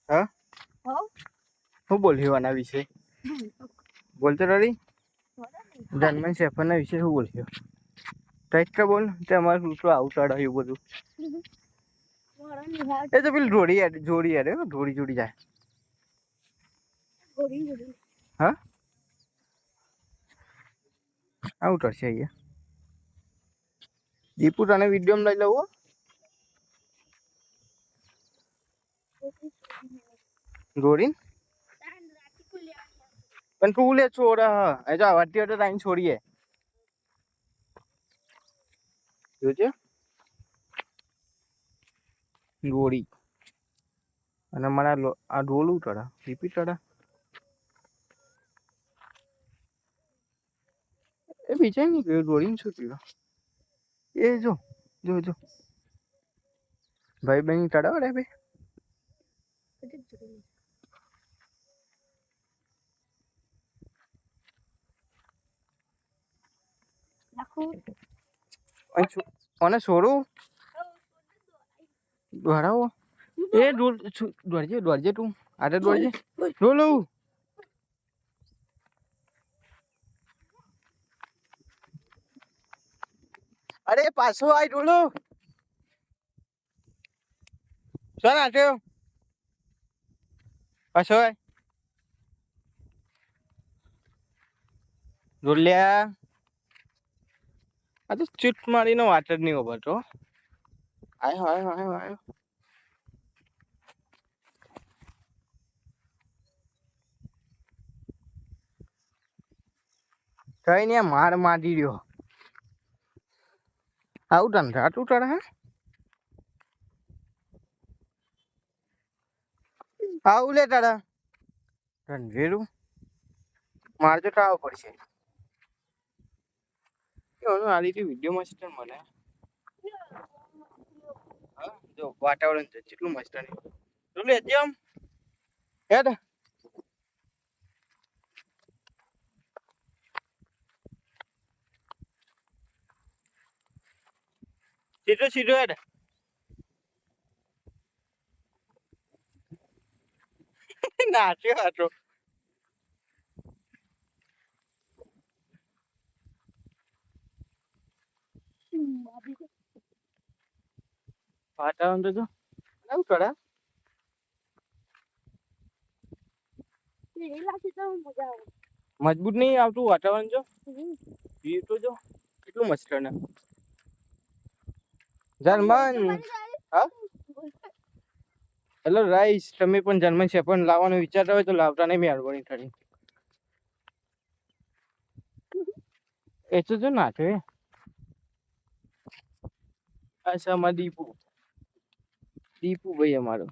હા શું બોલ્યું આના વિશે બોલતો રહી જન્મ સેફરના વિશે શું બોલ્યો કંઈક તો બોલ તે અમારું શું આવું ચડાવ્યું બધું એ તો પેલી જોડી યાર જોડી જાય હા આવું કરશે અહીંયા દીપુ તને વિડીયો લઈ લઉં જોડી પણ તું લે છોડ એ જો આવતી હોય તો ટાઈમ છોડીએ જોજે ગોળી અને મારા આ ડોલું ટડા રિપીટ ટડા એ બીજા નહીં ગયું ગોળીને શું થયું એ જો જો જો ભાઈ બહેન ટડા વડે બે અને છોડું દોડાવો એ દોડજે તું આટે દોડજે ડોલું અરે પાછો આય ડોલું ચાલ આટ્યો પાછો આય ડોલ્યા આ તો ચૂટ મારીને વાત જ નહીં ઉભરતો આયો કઈ ને માર મારી રહ્યો આવું ધંધાતું તારે હે આવું લે તારા ધંધેરું મારે તો ખાવા પડશે આ રીતે વિડીયો મસ્ત મને હા જો વાતાવરણ કેટલું મસ્ત નહીં લે જેમ હેડ સીધો હેડ નાચ્યો હતો વાતાવરણ તો જો આવું કરા મજબૂત નહીં આવતું વાતાવરણ જો એ તો જો કેટલું મસ્ત ને જર્મન હા હેલો રાઈસ તમે પણ જર્મન છે પણ લાવવાનું વિચારતા હોય તો લાવતા નહીં મહેરબાની કરી એ તો જો ના છે અચ્છા અમારે દીપુ ભાઈ અમારો